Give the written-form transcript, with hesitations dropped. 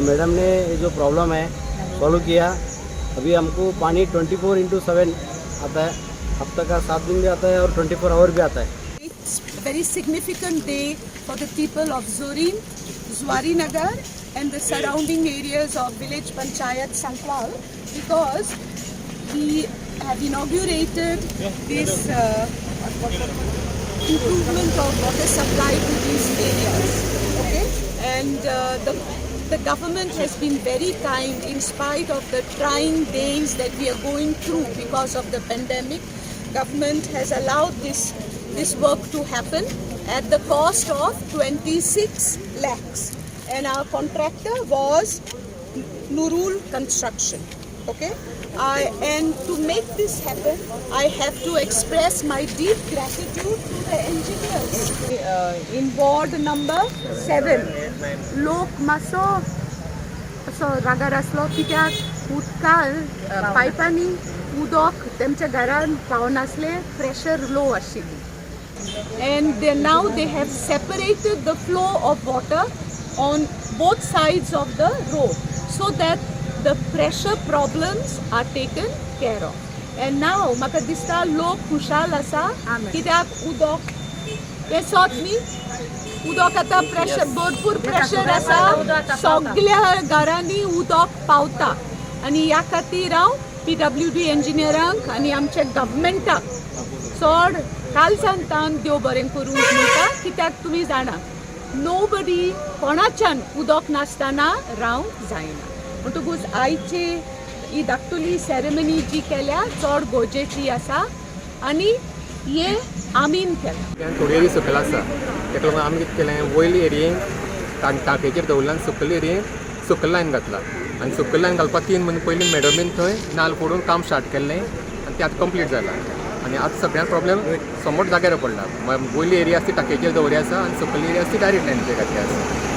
Madam ने ये जो प्रॉब्लम है सॉल्व किया। अभी हमको पानी 24/7 आता है, हफ्ता का 7 दिन भी आता है और 24 आवर भी आता है। It's a very significant day for the people of Zorin, Zuarinagar and the surrounding areas of village Panchayat Sankwal, because we have inaugurated this improvement of water supply to these areas. Okay, and the government has been very kind in spite of the trying days that we are going through because of the pandemic. Government has allowed this work to happen at the cost of 26 lakhs, and our contractor was Nurul Construction. Okay, and to make this happen, I have to express my deep gratitude to the engineers. In ward number 7, लोक मातसो असो रागार आसलो कित्याक उदकाल पायपांनी उदक तेमच्या घरान पावनासलें, pressure low आशिल्ली. And now they have separated the flow of water on both sides of the road so that the pressure problems are taken care of. And now म्हाका दिसता लोक खुशाल आसा कित्याक उदक तेसोच न्ही, उदक आतां प्रेशर भरपूर प्रेशर आसा, सगळ्या घरांनी उदक पावता. आनी ह्या खातीर हांव PWD इंजिनियरांक आनी आमच्या गव्हर्मेंटाक चड काल सांगतान देव बरें करूंक म्हणटा, कित्याक तुमी जाणा नोबडी कोणाच्यान उदक नासतना रावंक जायना. म्हणटकूच आयची ही धाकटुली सेरेमनी जी केल्या चड गरजेची आसा आनी हे आमीन केला. थोडी एरिया सकयल आसा, ताका लागून आमी कितें केलें, वयली एरियेक टांकयेचेर दवरला आनी सकयल एरियेक सकयल लायन घातला. आनी सकयल लायन घालपाक 3 म्हयने पयलीं मॅडमीन थंय नाल फोडून काम स्टार्ट केल्लें आनी तें आतां कंप्लीट जालां. आनी आतां सगळ्यान प्रॉब्लेम समोर जाग्यार पडला. वयली एरिया आसा ती टांकयेचेर दवरी आसा आनी सकयल एरिया आसा ती डायरेक्ट लायनीचेर घातली आसा.